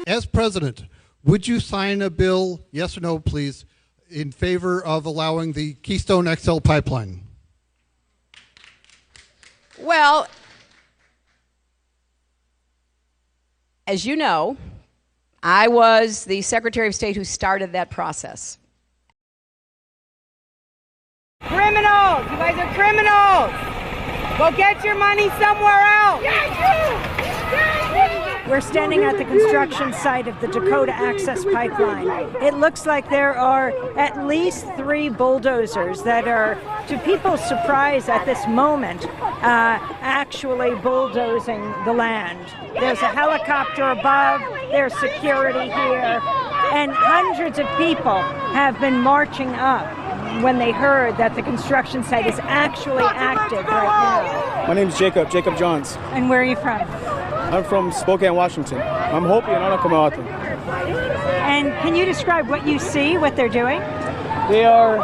As president, would you sign a bill, yes or no, please, in favor of allowing the Keystone XL pipeline? Well, as you know, I was the Secretary of State who started that process. Criminals! You guys are criminals! Go get your money somewhere else! We're standing at the construction site of the Dakota Access Pipeline. It looks like there are at least 3 bulldozers that are, to people's surprise at this moment, actually bulldozing the land. There's a helicopter above, there's security here, and hundreds of people have been marching up when they heard that the construction site is actually active right now. My name is Jacob Johns. And where are you from? I'm from Spokane, Washington. I'm Hopi and I'm Kamahatan. And can you describe what you see, what they're doing? They're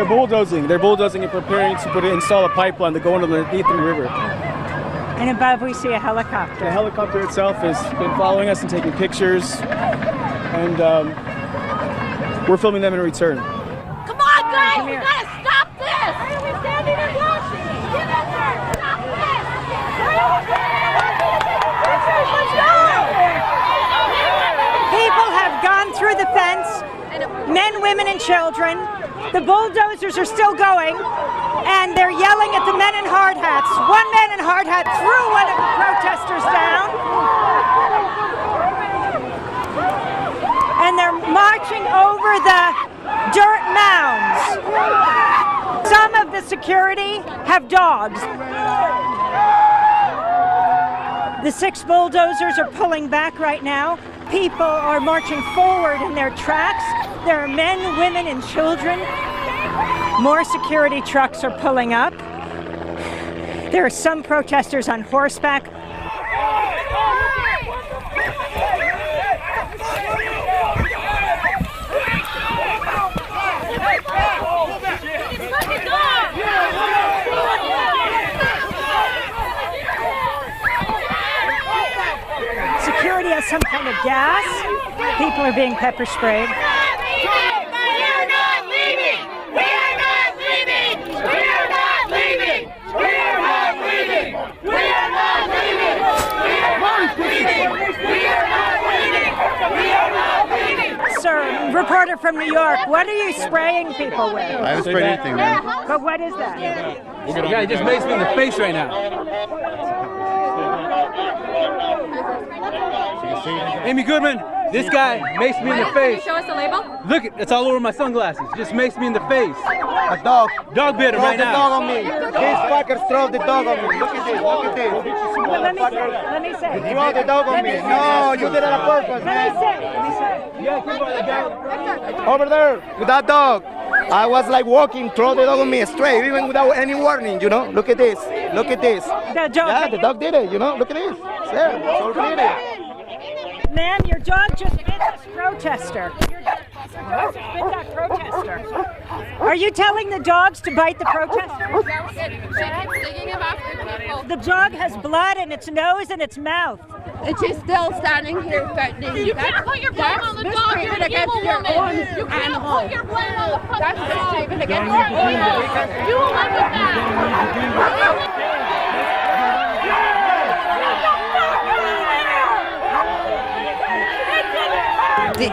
bulldozing. They're bulldozing and preparing to install a pipeline to go underneath the river. And above we see a helicopter. The helicopter itself has been following us and taking pictures, and we're filming them in return. Come on, guys! We gotta stop this! Why are we standing and watching? Get up there! Stop this! People have gone through the fence, men, women, and children. The bulldozers are still going, and they're yelling at the men in hard hats. One man in hard hat threw one of the protesters down, and they're marching over the dirt mounds. Some of the security have dogs. The 6 bulldozers are pulling back right now. People are marching forward in their tracks. There are men, women, and children. More security trucks are pulling up. There are some protesters on horseback. Security has some kind of gas. People are being pepper sprayed. Sir, reporter from New York, what are you spraying people with? I haven't sprayed anything, man. But what is that? The guy just maced me in the face right now. Amy Goodman, this guy maced me in the face. Show us the label. Look, it's all over my sunglasses. Just maced me in the face. A dog. Dog bit him right now. Dog on me. These fuckers throw the dog on me. Look at this. Look at this. Let me say. Throw the dog on me. No, you did it on purpose, man. Let me say. Over there with that dog. I was like walking, throw the dog on me straight, even without any warning, you know. Look at this. Look at this. The dog. Yeah, the dog did it, you know. Look at this. There. So did it. Ma'am, your dog just bit this protester. Your dog just bit that protester. Are you telling the dogs to bite the protesters? The dog has blood in its nose and its mouth. And she's still standing here threatening. You can't put your blame on the dog. You're an evil woman. You can't put your blame on the fucking dog. That's mistreatment against your animal. You will live with that.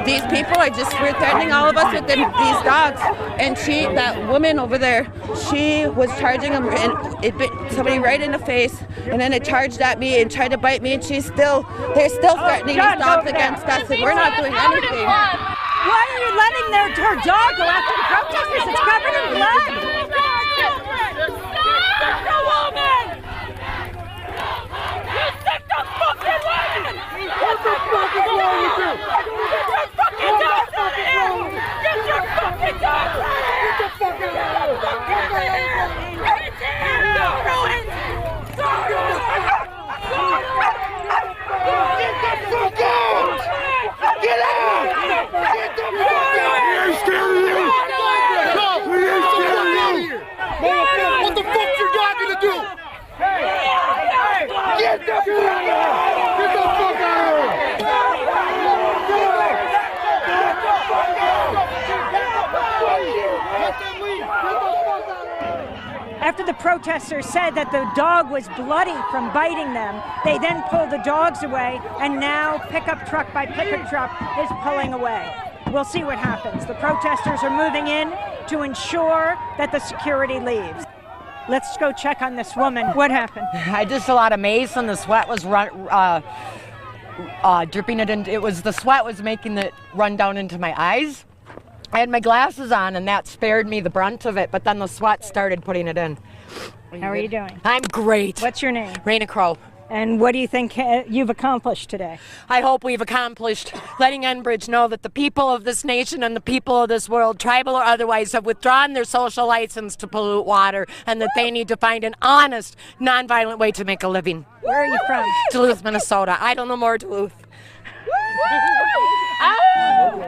These people are just threatening all of us with these dogs. And that woman over there, she was charging him, and it bit somebody right in the face, and then it charged at me and tried to bite me, and they're still threatening these dogs against us, and we're not doing anything. Why are you letting her dog go after the protesters? It's covered in blood. What the fuck is wrong with you? Get your fucking dog out of here! Get your fucking dog out of here! Get the fuck out of here! Right there! Ruined! Get the fuck out! Get out! Get the fuck out! We ain't scared of you! We ain't scared of you! protesters said that the dog was bloody from biting them. They then pulled the dogs away, and now pickup truck by pickup truck is pulling away. We'll see what happens. The protesters are moving in to ensure that the security leaves. Let's go check on this woman. What happened? I just a lot of mace, and the sweat was dripping it in. It was the sweat was making it run down into my eyes. I had my glasses on, and that spared me the brunt of it. But then the sweat started putting it in. How are you doing? I'm great. What's your name? Raina Crow. And what do you think you've accomplished today? I hope we've accomplished letting Enbridge know that the people of this nation and the people of this world, tribal or otherwise, have withdrawn their social license to pollute water, and that they need to find an honest, nonviolent way to make a living. Where are you from? Duluth, Minnesota. I don't know more Duluth.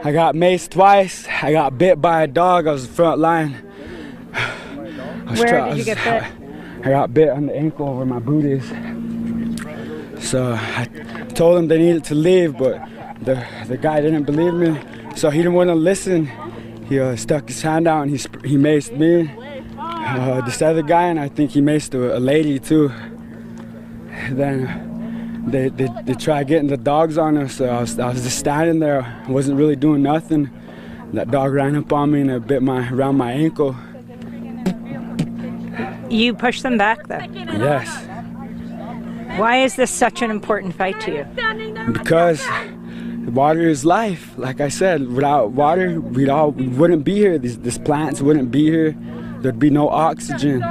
I got maced twice. I got bit by a dog. I was the front line. Where did you get bit? I got bit on the ankle where my boot is. So I told him they needed to leave, but the guy didn't believe me. So he didn't want to listen. He stuck his hand out and he maced me. This other guy, and I think he maced a lady too. Then they tried getting the dogs on us. So I was just standing there. I wasn't really doing nothing. That dog ran up on me and it bit around my ankle. You pushed them back, though? Yes. Why is this such an important fight to you? Because water is life. Like I said, without water, we wouldn't be here. These plants wouldn't be here. There'd be no oxygen.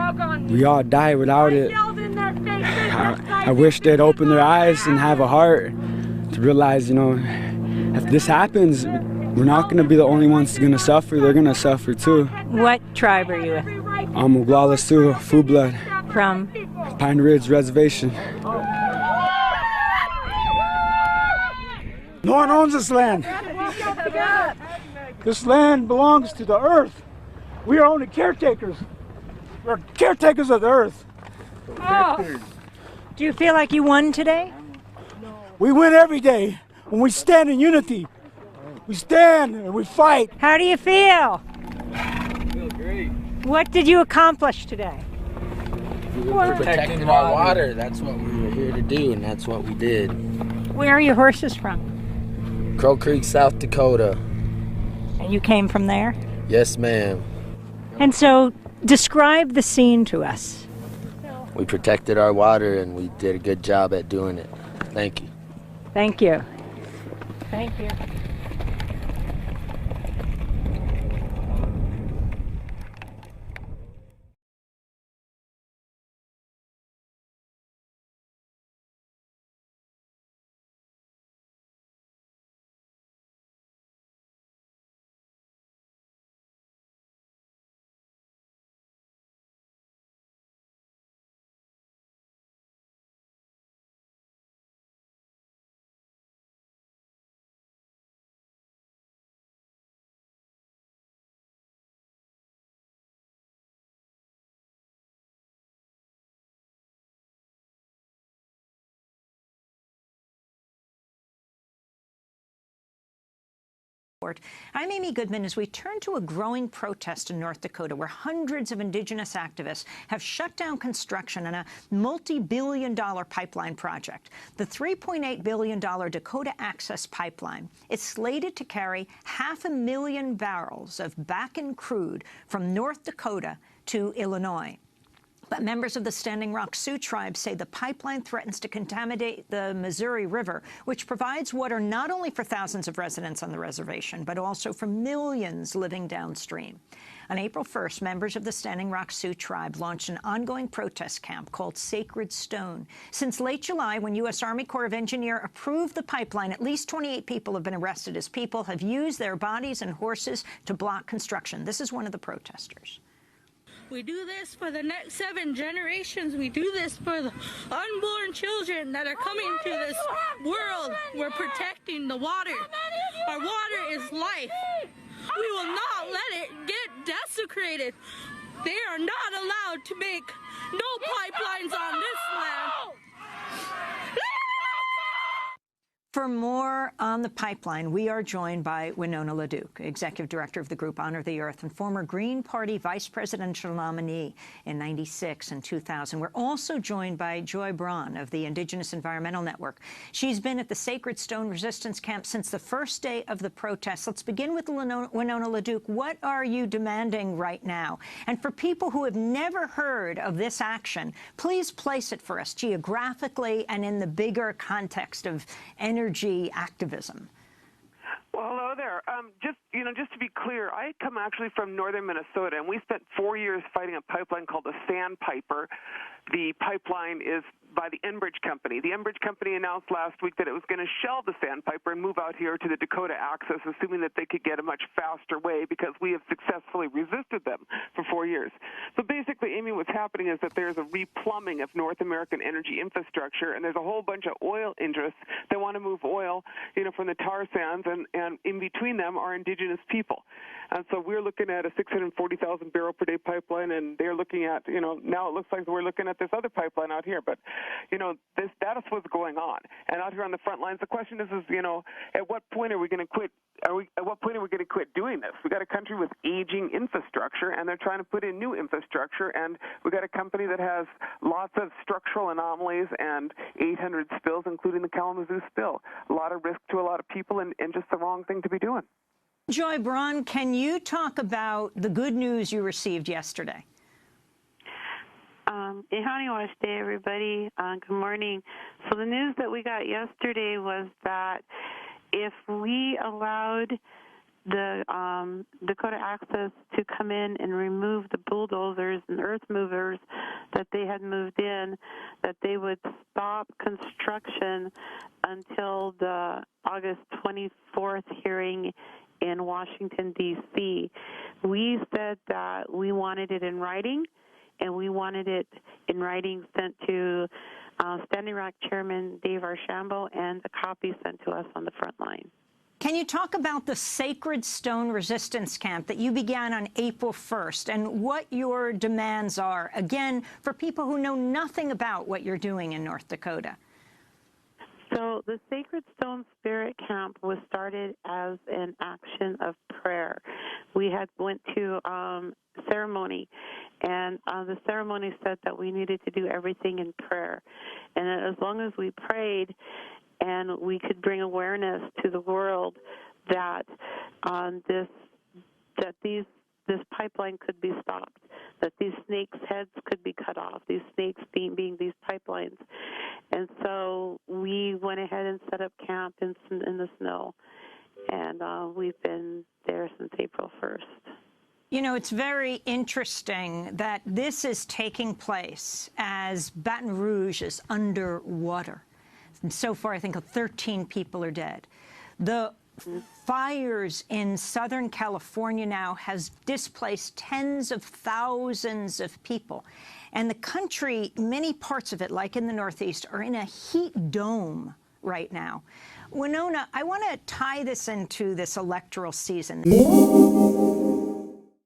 We all die without it. I wish they'd open their eyes and have a heart to realize, you know, if this happens, we're not going to be the only ones going to suffer. They're going to suffer too. What tribe are you with? I'm Oglala Sioux, Full Blood. From? Pine Ridge Reservation. No one owns this land. This land belongs to the earth. We are only caretakers. We're caretakers of the earth. Oh. Do you feel like you won today? We win every day when we stand in unity. We stand and we fight. How do you feel? I feel great. What did you accomplish today? We're protecting our water. That's what we were here to do, and that's what we did. Where are your horses from? Crow Creek, South Dakota. And you came from there? Yes, ma'am. And so, describe the scene to us. We protected our water, and we did a good job at doing it. Thank you. Thank you. Thank you. I'm Amy Goodman. As we turn to a growing protest in North Dakota where hundreds of Indigenous activists have shut down construction on a multi-billion-dollar pipeline project. The $3.8 billion Dakota Access Pipeline is slated to carry 500,000 barrels of Bakken crude from North Dakota to Illinois. But members of the Standing Rock Sioux tribe say the pipeline threatens to contaminate the Missouri River, which provides water not only for thousands of residents on the reservation, but also for millions living downstream. On April 1st, members of the Standing Rock Sioux tribe launched an ongoing protest camp called Sacred Stone. Since late July, when U.S. Army Corps of Engineers approved the pipeline, at least 28 people have been arrested as people have used their bodies and horses to block construction. This is one of the protesters. We do this for the next 7 generations. We do this for the unborn children that are coming to this world. We're protecting the water. Our water is life. We will not let it get desecrated. They are not allowed to make no pipelines on this land. For more on the pipeline, we are joined by Winona LaDuke, Executive Director of the group Honor the Earth and former Green Party Vice Presidential nominee in '96 and 2000. We're also joined by Joy Braun of the Indigenous Environmental Network. She's been at the Sacred Stone Resistance Camp since the first day of the protests. Let's begin with Winona LaDuke. What are you demanding right now? And for people who have never heard of this action, please place it for us geographically and in the bigger context of energy activism. Well, hello there. Just to be clear, I come actually from northern Minnesota, and we spent 4 years fighting a pipeline called the Sandpiper. The pipeline is by the Enbridge Company. The Enbridge Company announced last week that it was going to shelve the Sandpiper and move out here to the Dakota Access, assuming that they could get a much faster way because we have successfully resisted them for 4 years. So basically, Amy, what's happening is that there's a replumbing of North American energy infrastructure, and there's a whole bunch of oil interests that want to move oil, from the tar sands, and in between them are indigenous people. And so we're looking at a 640,000 barrel per day pipeline, and they're looking at, now it looks like we're looking at this other pipeline out here. But, that is what's going on. And out here on the front lines, the question is, at what point are we going to quit? At what point are we going to quit doing this? We got a country with aging infrastructure, and they're trying to put in new infrastructure, and we got a company that has lots of structural anomalies and 800 spills, including the Kalamazoo spill. A lot of risk to a lot of people, and just the wrong thing to be doing. Joy Braun, can you talk about the good news you received yesterday? Ihani Day, everybody. Good morning. So the news that we got yesterday was that if we allowed the Dakota Access to come in and remove the bulldozers and earth movers that they had moved in, that they would stop construction until the August 24th hearing in Washington, D.C. We said that we wanted it in writing, and we wanted it in writing sent to Standing Rock Chairman Dave Archambault and a copy sent to us on the front line. Can you talk about the Sacred Stone Resistance Camp that you began on April 1st and what your demands are, again, for people who know nothing about what you're doing in North Dakota? So the Sacred Stone Spirit Camp was started as an action of prayer. We had went to ceremony, and the ceremony said that we needed to do everything in prayer. And as long as we prayed and we could bring awareness to the world that this pipeline could be stopped, that these snakes' heads could be cut off, these snakes being these pipelines. And so we went ahead and set up camp in the snow, and we've been there since April 1st. It's very interesting that this is taking place as Baton Rouge is underwater. And so far, I think 13 people are dead. The fires in Southern California now has displaced tens of thousands of people. And the country, many parts of it, like in the Northeast, are in a heat dome right now. Winona, I want to tie this into this electoral season.